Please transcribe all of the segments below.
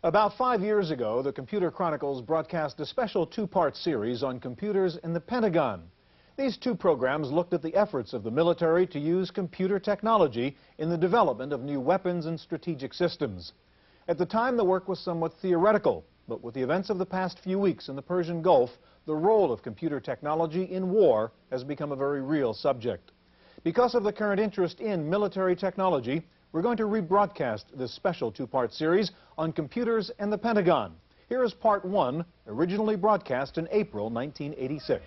About 5 years ago, the Computer Chronicles broadcast a special two-part series on computers in the Pentagon. These two programs looked at the efforts of the military to use computer technology in the development of new weapons and strategic systems. At the time, the work was somewhat theoretical, but with the events of the past few weeks in the Persian Gulf, the role of computer technology in war has become a very real subject. Because of the current interest in military technology, we're going to rebroadcast this special two-part series on computers and the Pentagon. Here is part one, originally broadcast in April 1986.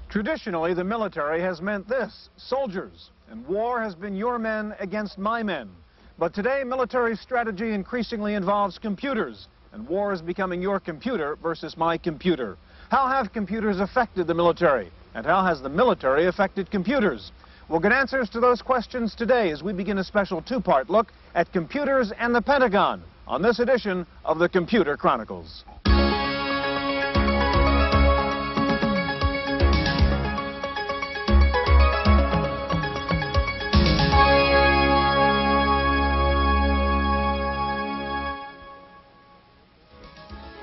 Traditionally, the military has meant this: soldiers, and war has been your men against my men. But today, military strategy increasingly involves computers, and war is becoming your computer versus my computer. How have computers affected the military, and how has the military affected computers? We'll get answers to those questions today as we begin a special two-part look at computers and the Pentagon on this edition of the Computer Chronicles.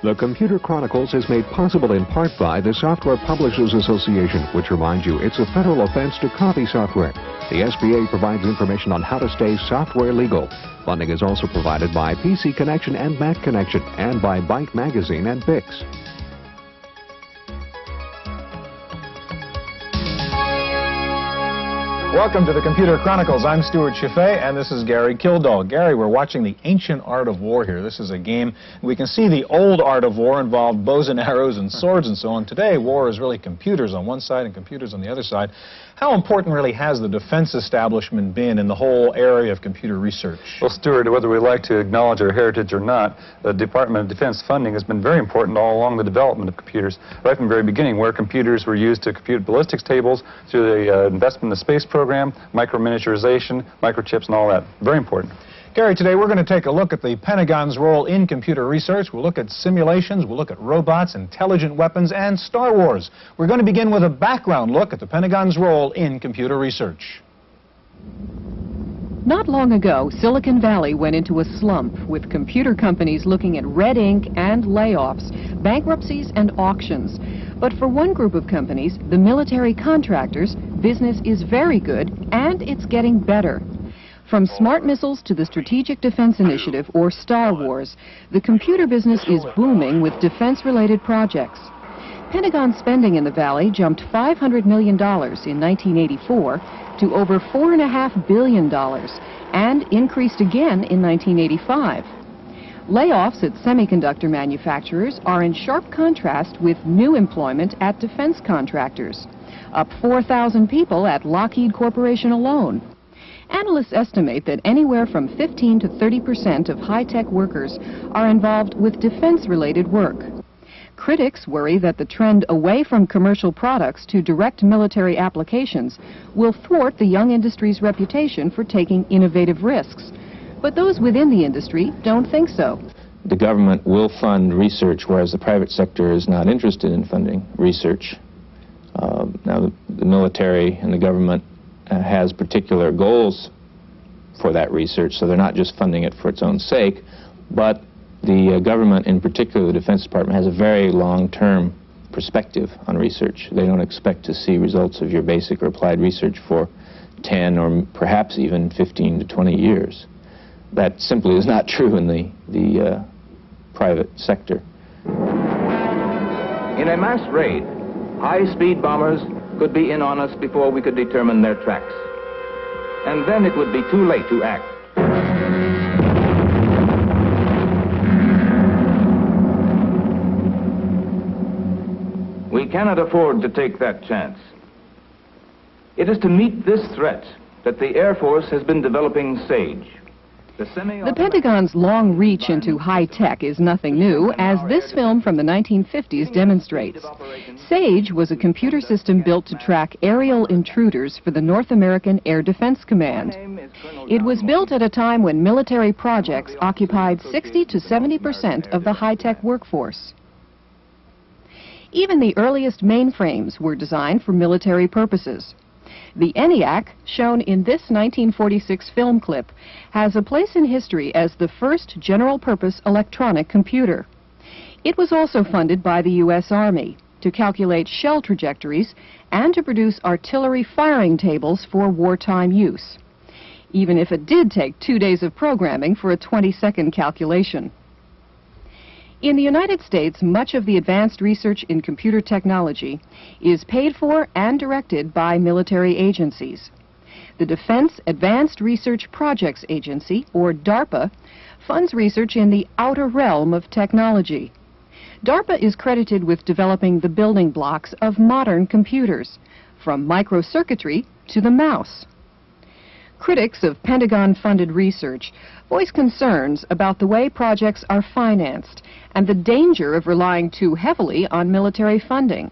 The Computer Chronicles is made possible in part by the Software Publishers Association, which reminds you it's a federal offense to copy software. The SPA provides information on how to stay software legal. Funding is also provided by PC Connection and Mac Connection, and by Byte Magazine and Bix. Welcome to the Computer Chronicles. I'm Stewart Cheifet, and this is Gary Kildall. Gary, we're watching the ancient art of war here. This is a game. We can see the old art of war involved bows and arrows and swords and so on. Today, war is really computers on one side and computers on the other side. How important really has the defense establishment been in the whole area of computer research? Well, Stewart, whether we like to acknowledge our heritage or not, the Department of Defense funding has been very important all along the development of computers, right from the very beginning, where computers were used to compute ballistics tables, through the investment in the space program, micro-miniaturization, microchips, and all that. Very important. Gary, today we're going to take a look at the Pentagon's role in computer research. We'll look at simulations, we'll look at robots, intelligent weapons, and Star Wars. We're going to begin with a background look at the Pentagon's role in computer research. Not long ago, Silicon Valley went into a slump, with computer companies looking at red ink and layoffs, bankruptcies and auctions. But for one group of companies, the military contractors, business is very good, and it's getting better. From smart missiles to the Strategic Defense Initiative, or Star Wars, the computer business is booming with defense-related projects. Pentagon spending in the Valley jumped $500 million in 1984 to over $4.5 billion, and increased again in 1985. Layoffs at semiconductor manufacturers are in sharp contrast with new employment at defense contractors, up 4,000 people at Lockheed Corporation alone. Analysts estimate that anywhere from 15 to 30% of high-tech workers are involved with defense-related work. Critics worry that the trend away from commercial products to direct military applications will thwart the young industry's reputation for taking innovative risks. But those within the industry don't think so. The government will fund research, whereas the private sector is not interested in funding research. Now, the military and the government has particular goals for that research, so they're not just funding it for its own sake, but the government, in particular the Defense Department, has a very long-term perspective on research. They don't expect to see results of your basic or applied research for 10 or perhaps even 15 to 20 years. That simply is not true in the private sector. In a mass raid, high-speed bombers could be in on us before we could determine their tracks. And then it would be too late to act. We cannot afford to take that chance. It is to meet this threat that the Air Force has been developing SAGE. The Pentagon's long reach into high-tech is nothing new, as this film from the 1950s demonstrates. SAGE was a computer system built to track aerial intruders for the North American Air Defense Command. It was built at a time when military projects occupied 60 to 70% of the high-tech workforce. Even the earliest mainframes were designed for military purposes. The ENIAC, shown in this 1946 film clip, has a place in history as the first general-purpose electronic computer. It was also funded by the U.S. Army to calculate shell trajectories and to produce artillery firing tables for wartime use, even if it did take 2 days of programming for a 20-second calculation. In the United States, much of the advanced research in computer technology is paid for and directed by military agencies. The Defense Advanced Research Projects Agency, or DARPA, funds research in the outer realm of technology. DARPA is credited with developing the building blocks of modern computers, from microcircuitry to the mouse. Critics of Pentagon-funded research voice concerns about the way projects are financed and the danger of relying too heavily on military funding.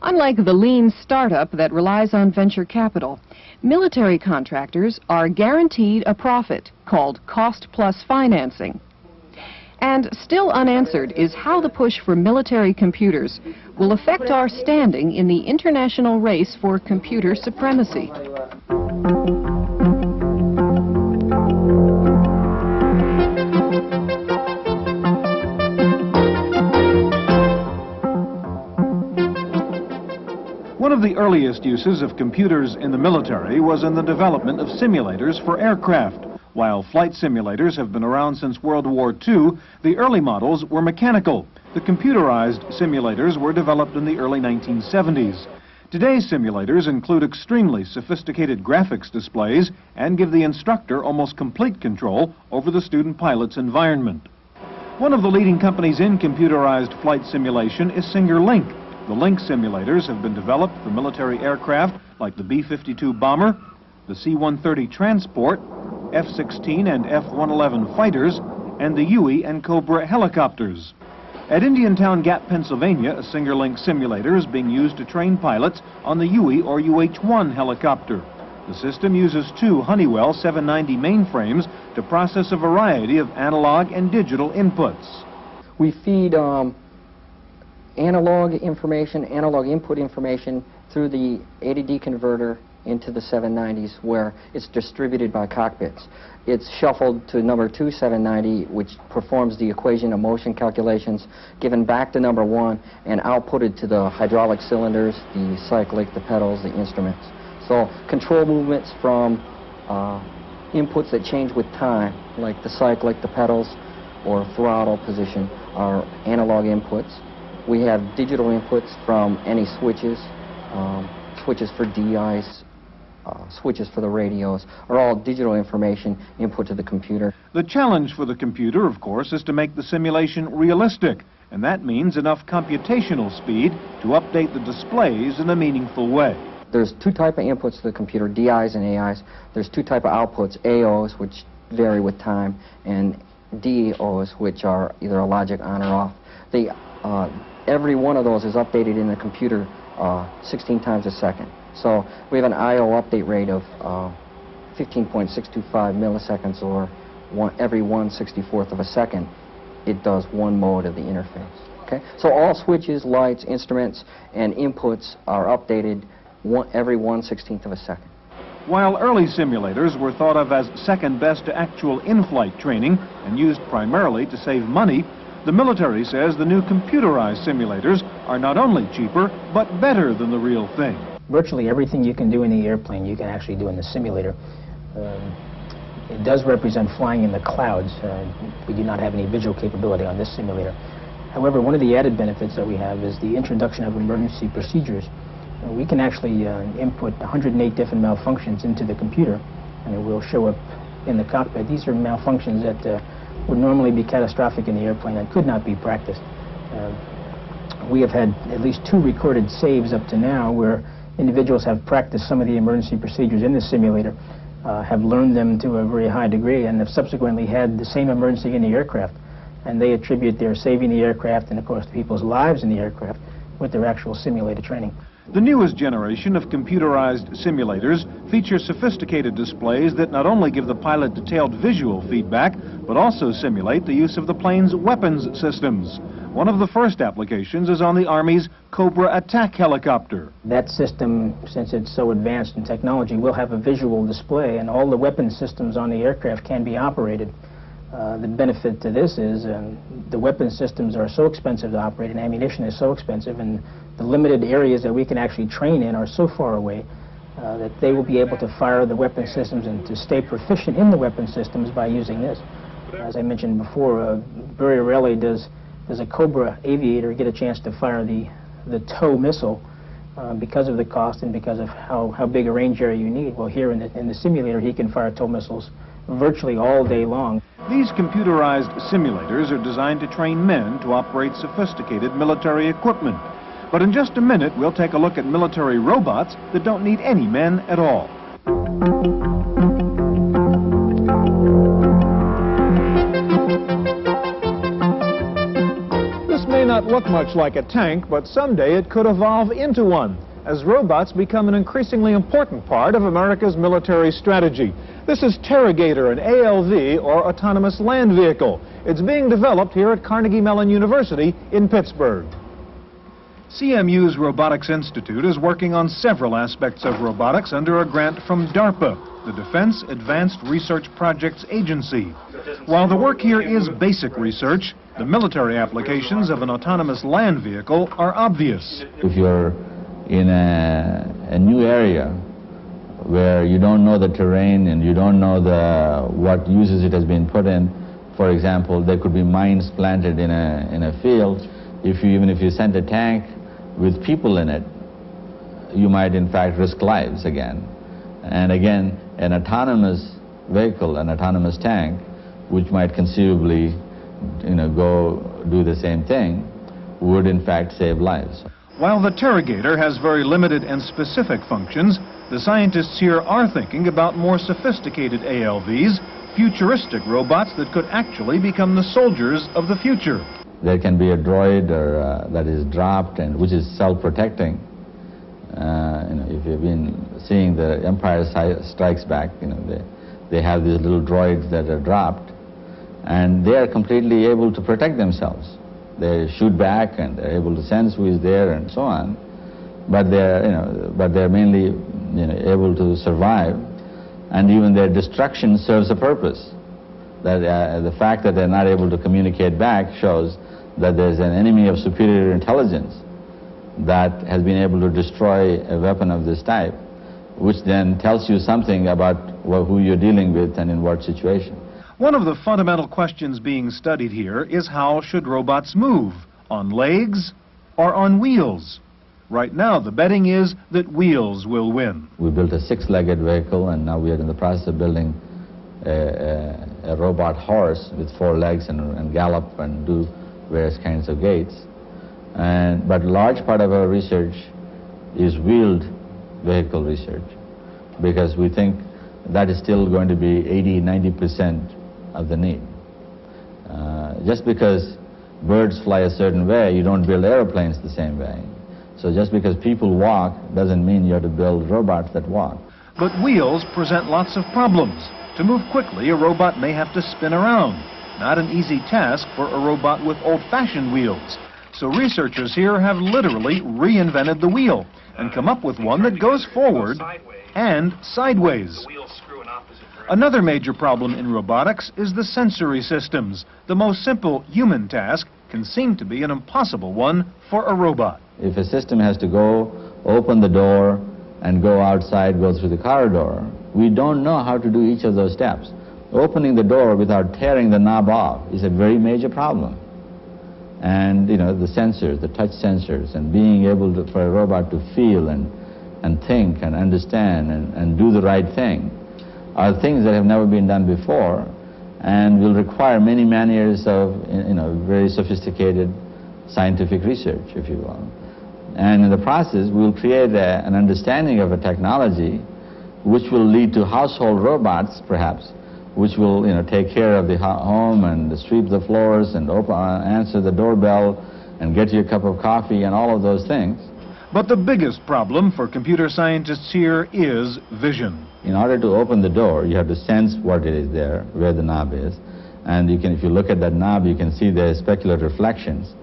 Unlike the lean startup that relies on venture capital, military contractors are guaranteed a profit called cost-plus financing. And still unanswered is how the push for military computers will affect our standing in the international race for computer supremacy. One of the earliest uses of computers in the military was in the development of simulators for aircraft. While flight simulators have been around since World War II, the early models were mechanical. The computerized simulators were developed in the early 1970s. Today's simulators include extremely sophisticated graphics displays and give the instructor almost complete control over the student pilot's environment. One of the leading companies in computerized flight simulation is Singer Link. The Link simulators have been developed for military aircraft like the B-52 bomber, the C-130 transport, F-16 and F-111 fighters, and the Huey and Cobra helicopters. At Indiantown Gap, Pennsylvania, a Singer Link simulator is being used to train pilots on the Huey or UH-1 helicopter. The system uses two Honeywell 790 mainframes to process a variety of analog and digital inputs. We feed analog input information through the A to D converter into the 790s, where it's distributed by cockpits. It's shuffled to number 2 790, which performs the equation of motion calculations, given back to number 1, and outputted to the hydraulic cylinders, the cyclic, the pedals, the instruments. So control movements from inputs that change with time, like the cyclic, the pedals, or throttle position, are analog inputs. We have digital inputs from any switches, switches for DIs, switches for the radios, are all digital information input to the computer. The challenge for the computer, of course, is to make the simulation realistic, and that means enough computational speed to update the displays in a meaningful way. There's two types of inputs to the computer, DIs and AIs. There's two types of outputs, AOs, which vary with time, and DOs, which are either a logic on or off. Every one of those is updated in the computer 16 times a second. So we have an I/O update rate of 15.625 milliseconds, or every 1/64th of a second. It does one mode of the interface. Okay? So all switches, lights, instruments, and inputs are updated every 1/16th of a second. While early simulators were thought of as second best to actual in-flight training and used primarily to save money, the military says the new computerized simulators are not only cheaper, but better than the real thing. Virtually everything you can do in the airplane, you can actually do in the simulator. It does represent flying in the clouds. We do not have any visual capability on this simulator. However, one of the added benefits that we have is the introduction of emergency procedures. We can actually input 108 different malfunctions into the computer, and it will show up in the cockpit. These are malfunctions that would normally be catastrophic in the airplane and could not be practiced. We have had at least 2 recorded saves up to now where individuals have practiced some of the emergency procedures in the simulator, have learned them to a very high degree, and have subsequently had the same emergency in the aircraft. And they attribute their saving the aircraft and, of course, the people's lives in the aircraft with their actual simulated training. The newest generation of computerized simulators feature sophisticated displays that not only give the pilot detailed visual feedback, but also simulate the use of the plane's weapons systems. One of the first applications is on the Army's Cobra attack helicopter. That system, since it's so advanced in technology, will have a visual display, and all the weapon systems on the aircraft can be operated. The benefit to this is the weapon systems are so expensive to operate, and ammunition is so expensive, and the limited areas that we can actually train in are so far away that they will be able to fire the weapon systems and to stay proficient in the weapon systems by using this. As I mentioned before, very rarely does a Cobra aviator get a chance to fire the TOW missile because of the cost and because of how big a range area you need. Well, here in the simulator, he can fire TOW missiles virtually all day long. These computerized simulators are designed to train men to operate sophisticated military equipment. But in just a minute, we'll take a look at military robots that don't need any men at all. This may not look much like a tank, but someday it could evolve into one, as robots become an increasingly important part of America's military strategy. This is Terragator, an ALV, or autonomous land vehicle. It's being developed here at Carnegie Mellon University in Pittsburgh. CMU's Robotics Institute is working on several aspects of robotics under a grant from DARPA, the Defense Advanced Research Projects Agency. While the work here is basic research, the military applications of an autonomous land vehicle are obvious. If you're in a new area where you don't know the terrain and you don't know what uses it has been put in, for example, there could be mines planted in a field. Even if you send a tank with people in it, you might in fact risk lives again. And again, an autonomous vehicle, an autonomous tank, which might conceivably go do the same thing, would in fact save lives. While the Terragator has very limited and specific functions, the scientists here are thinking about more sophisticated ALVs, futuristic robots that could actually become the soldiers of the future. There can be a droid that is dropped and which is self-protecting. If you've been seeing the Empire Strikes Back, they have these little droids that are dropped, and they are completely able to protect themselves. They shoot back and they're able to sense who is there and so on, but they're mainly able to survive, and even their destruction serves a purpose. That the fact that they're not able to communicate back shows that there's an enemy of superior intelligence that has been able to destroy a weapon of this type, which then tells you something about who you're dealing with and in what situation. One of the fundamental questions being studied here is how should robots move, on legs or on wheels? Right now, the betting is that wheels will win. We built a six-legged vehicle, and now we are in the process of building a robot horse with 4 legs and gallop and do various kinds of gaits. But a large part of our research is wheeled vehicle research, because we think that is still going to be 80–90% of the need. Just because birds fly a certain way, you don't build airplanes the same way. So just because people walk doesn't mean you have to build robots that walk. But wheels present lots of problems. To move quickly, a robot may have to spin around. Not an easy task for a robot with old-fashioned wheels. So researchers here have literally reinvented the wheel and come up with one that goes forward and sideways. Another major problem in robotics is the sensory systems. The most simple human task can seem to be an impossible one for a robot. If a system has to go open the door and go outside, go through the corridor, we don't know how to do each of those steps. Opening the door without tearing the knob off is a very major problem. And the sensors, the touch sensors, and being able for a robot to feel and think and understand and do the right thing are things that have never been done before and will require many years of very sophisticated scientific research, if you will. And in the process, we'll create an understanding of a technology which will lead to household robots, perhaps, which will take care of the home and sweep the floors and answer the doorbell and get you a cup of coffee and all of those things. But the biggest problem for computer scientists here is vision. In order to open the door, you have to sense what it is there, where the knob is. And you can, if you look at that knob, you can see the specular reflections.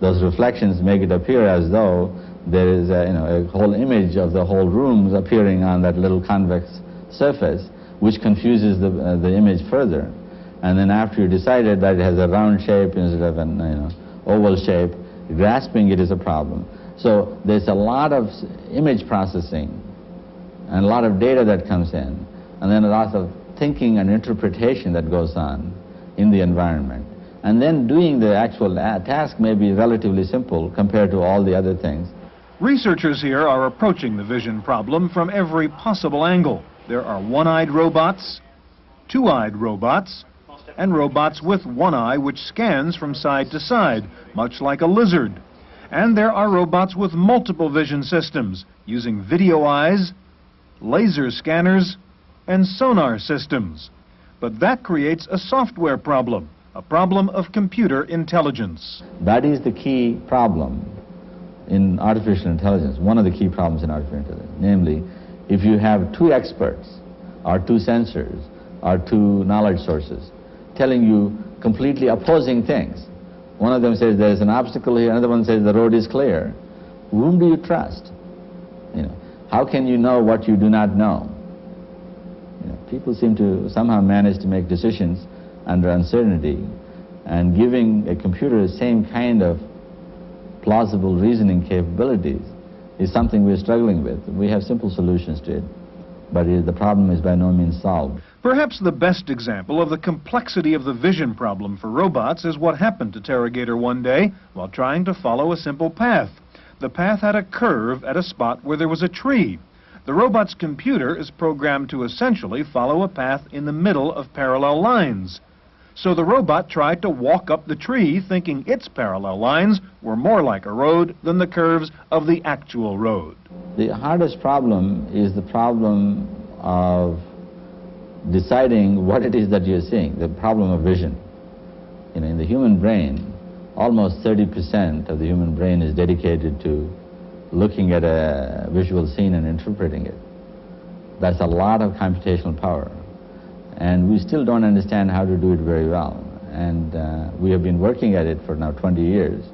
Those reflections make it appear as though there is a whole image of the whole room appearing on that little convex surface, which confuses the image further. And then after you decided that it has a round shape instead of an oval shape, grasping it is a problem. So there's a lot of image processing and a lot of data that comes in, and then a lot of thinking and interpretation that goes on in the environment. And then doing the actual task may be relatively simple compared to all the other things. Researchers here are approaching the vision problem from every possible angle. There are one-eyed robots, two-eyed robots, and robots with one eye which scans from side to side, much like a lizard. And there are robots with multiple vision systems, using video eyes, laser scanners, and sonar systems. But that creates a software problem, a problem of computer intelligence. That is the key problem in artificial intelligence, one of the key problems in artificial intelligence. Namely, if you have two experts, or two sensors, or two knowledge sources, telling you completely opposing things. One of them says there's an obstacle here, another one says the road is clear. Whom do you trust? How can you know what you do not know? People seem to somehow manage to make decisions under uncertainty, and giving a computer the same kind of plausible reasoning capabilities is something we're struggling with. We have simple solutions to it, but the problem is by no means solved. Perhaps the best example of the complexity of the vision problem for robots is what happened to Terragator one day while trying to follow a simple path. The path had a curve at a spot where there was a tree. The robot's computer is programmed to essentially follow a path in the middle of parallel lines. So the robot tried to walk up the tree thinking its parallel lines were more like a road than the curves of the actual road. The hardest problem is the problem of deciding what it is that you're seeing, the problem of vision. In the human brain, almost 30% of the human brain is dedicated to looking at a visual scene and interpreting it. That's a lot of computational power. And we still don't understand how to do it very well. And we have been working at it for now 20 years.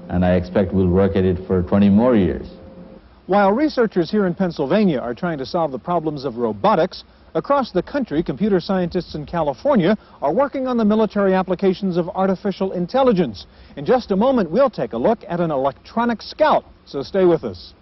And I expect we'll work at it for 20 more years. While researchers here in Pennsylvania are trying to solve the problems of robotics, across the country, computer scientists in California are working on the military applications of artificial intelligence. In just a moment, we'll take a look at an electronic scout, so stay with us.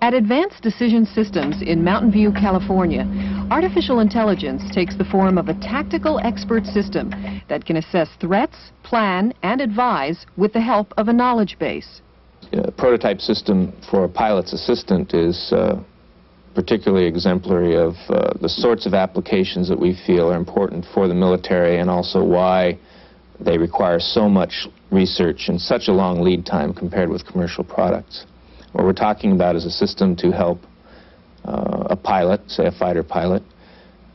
At Advanced Decision Systems in Mountain View, California, artificial intelligence takes the form of a tactical expert system that can assess threats, plan, and advise with the help of a knowledge base. A prototype system for a pilot's assistant is particularly exemplary of the sorts of applications that we feel are important for the military, and also why they require so much research and such a long lead time compared with commercial products. What we're talking about is a system to help a pilot, say a fighter pilot,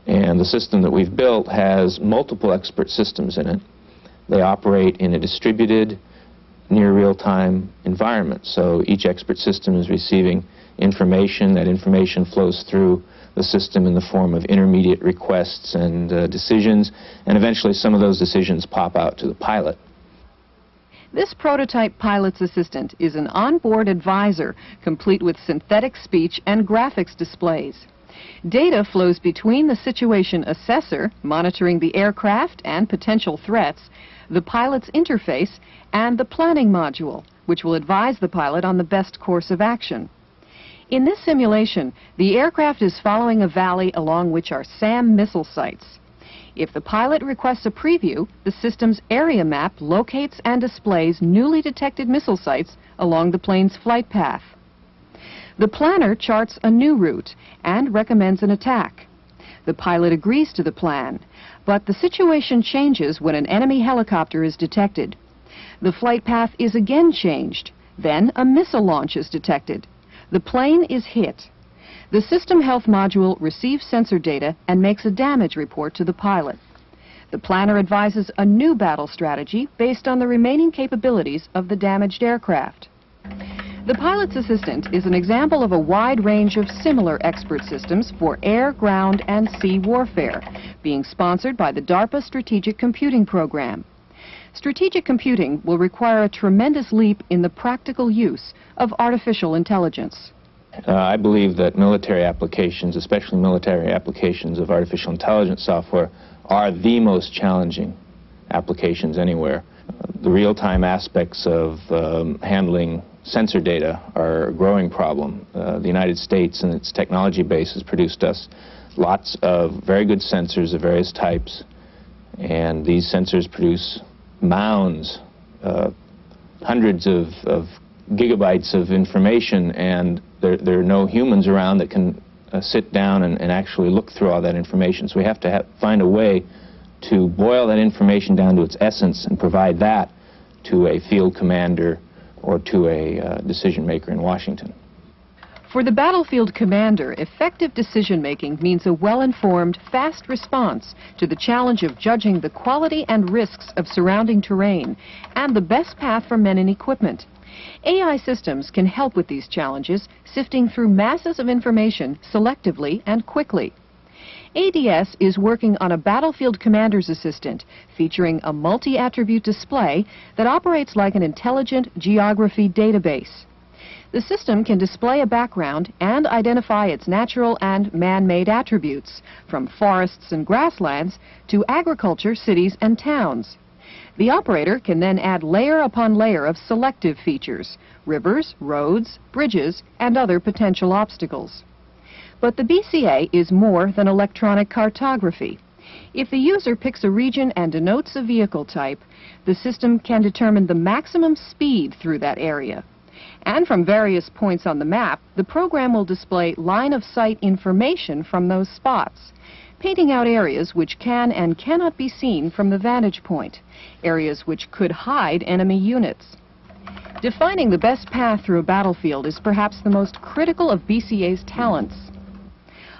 and the system that we've built has multiple expert systems in it. They operate in a distributed, near real-time environment, so each expert system is receiving information. That information flows through the system in the form of intermediate requests and decisions, and eventually some of those decisions pop out to the pilot. This prototype pilot's assistant is an onboard advisor, complete with synthetic speech and graphics displays. Data flows between the situation assessor, monitoring the aircraft and potential threats, the pilot's interface, and the planning module, which will advise the pilot on the best course of action. In this simulation, the aircraft is following a valley along which are SAM missile sites. If the pilot requests a preview, the system's area map locates and displays newly detected missile sites along the plane's flight path. The planner charts a new route and recommends an attack. The pilot agrees to the plan, but the situation changes when an enemy helicopter is detected. The flight path is again changed. Then a missile launch is detected. The plane is hit. The System Health Module receives sensor data and makes a damage report to the pilot. The planner advises a new battle strategy based on the remaining capabilities of the damaged aircraft. The pilot's assistant is an example of a wide range of similar expert systems for air, ground, and sea warfare, being sponsored by the DARPA Strategic Computing Program. Strategic computing will require a tremendous leap in the practical use of artificial intelligence. I believe that military applications, especially military applications of artificial intelligence software, are the most challenging applications anywhere. The real-time aspects of handling sensor data are a growing problem. The United States and its technology base has produced us lots of very good sensors of various types, and these sensors produce mounds, hundreds of gigabytes of information, and there are no humans around that can sit down and actually look through all that information. So we have to find a way to boil that information down to its essence and provide that to a field commander or to a decision maker in Washington. For the battlefield commander, effective decision-making means a well-informed, fast response to the challenge of judging the quality and risks of surrounding terrain and the best path for men and equipment. AI systems can help with these challenges, sifting through masses of information selectively and quickly. ADS is working on a battlefield commander's assistant featuring a multi-attribute display that operates like an intelligent geography database. The system can display a background and identify its natural and man-made attributes, from forests and grasslands to agriculture, cities, and towns. The operator can then add layer upon layer of selective features, rivers, roads, bridges, and other potential obstacles. But the BCA is more than electronic cartography. If the user picks a region and denotes a vehicle type, the system can determine the maximum speed through that area. And from various points on the map, the program will display line-of-sight information from those spots, painting out areas which can and cannot be seen from the vantage point, areas which could hide enemy units. Defining the best path through a battlefield is perhaps the most critical of BCA's talents.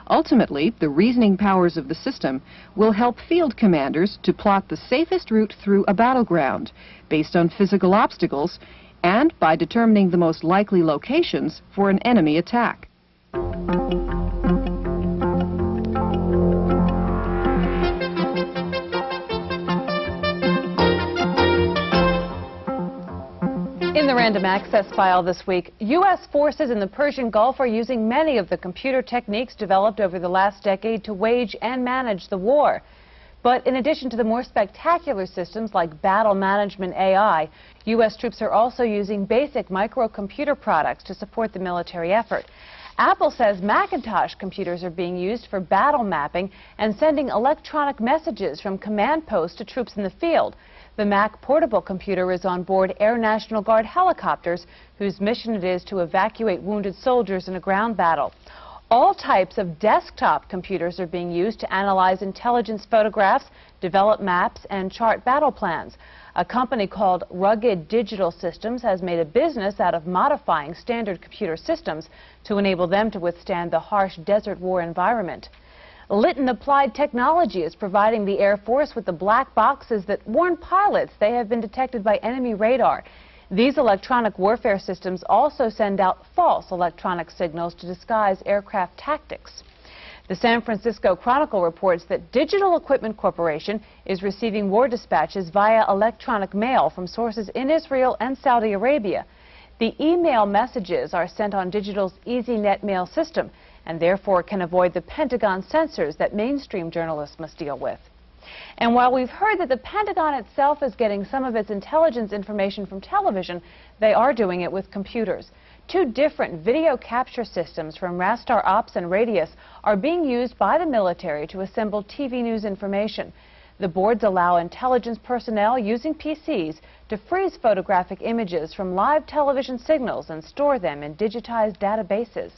Ultimately, the reasoning powers of the system will help field commanders to plot the safest route through a battleground based on physical obstacles and by determining the most likely locations for an enemy attack. In the random access file this week, U.S. forces in the Persian Gulf are using many of the computer techniques developed over the last decade to wage and manage the war. But in addition to the more spectacular systems like battle management AI, U.S. troops are also using basic microcomputer products to support the military effort. Apple says Macintosh computers are being used for battle mapping and sending electronic messages from command posts to troops in the field. The Mac portable computer is on board Air National Guard helicopters, whose mission it is to evacuate wounded soldiers in a ground battle. All types of desktop computers are being used to analyze intelligence photographs, develop maps, and chart battle plans. A company called Rugged Digital Systems has made a business out of modifying standard computer systems to enable them to withstand the harsh desert war environment. Litton Applied Technology is providing the Air Force with the black boxes that warn pilots they have been detected by enemy radar. These electronic warfare systems also send out false electronic signals to disguise aircraft tactics. The San Francisco Chronicle reports that Digital Equipment Corporation is receiving war dispatches via electronic mail from sources in Israel and Saudi Arabia. The email messages are sent on Digital's EasyNet mail system and therefore can avoid the Pentagon censors that mainstream journalists must deal with. And while we've heard that the Pentagon itself is getting some of its intelligence information from television, they are doing it with computers. Two different video capture systems from Rastar Ops and Radius are being used by the military to assemble TV news information. The boards allow intelligence personnel using PCs to freeze photographic images from live television signals and store them in digitized databases.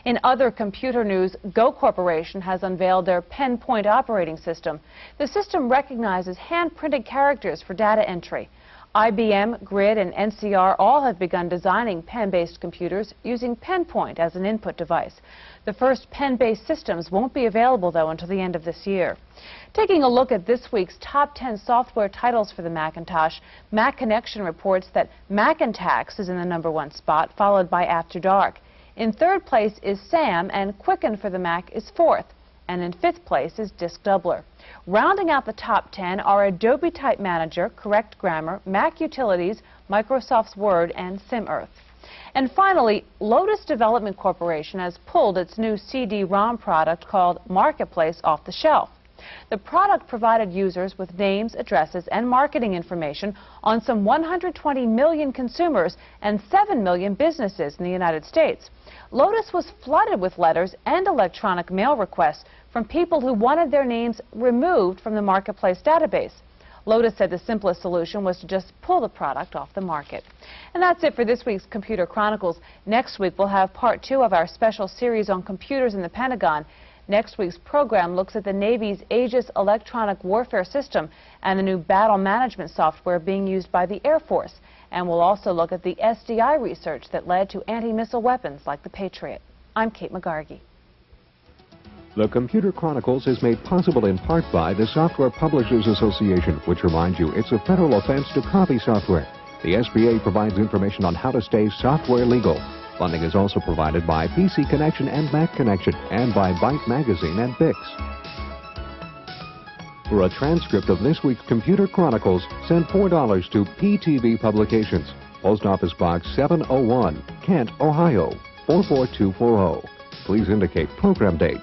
In other computer news, Go Corporation has unveiled their PenPoint operating system. The system recognizes hand-printed characters for data entry. IBM, Grid, and NCR all have begun designing pen-based computers using PenPoint as an input device. The first pen-based systems won't be available, though, until the end of this year. Taking a look at this week's top 10 software titles for the Macintosh, Mac Connection reports that Macintax is in the #1 spot, followed by After Dark. In third place is Sam, and Quicken for the Mac is fourth. And in fifth place is Disk Doubler. Rounding out the top 10 are Adobe Type Manager, Correct Grammar, Mac Utilities, Microsoft's Word, and SimEarth. And finally, Lotus Development Corporation has pulled its new CD-ROM product called Marketplace off the shelf. The product provided users with names, addresses, and marketing information on some 120 million consumers and 7 million businesses in the United States. Lotus was flooded with letters and electronic mail requests from people who wanted their names removed from the Marketplace database. Lotus said the simplest solution was to just pull the product off the market. And that's it for this week's Computer Chronicles. Next week, we'll have part 2 of our special series on computers in the Pentagon. Next week's program looks at the Navy's Aegis electronic warfare system and the new battle management software being used by the Air Force. And we'll also look at the SDI research that led to anti-missile weapons like the Patriot. I'm Kate McGargy. The Computer Chronicles is made possible in part by the Software Publishers Association, which reminds you it's a federal offense to copy software. The SBA provides information on how to stay software legal. Funding is also provided by PC Connection and Mac Connection, and by Byte Magazine and Bix. For a transcript of this week's Computer Chronicles, send $4 to PTV Publications, Post Office Box 701, Kent, Ohio, 44240. Please indicate program date.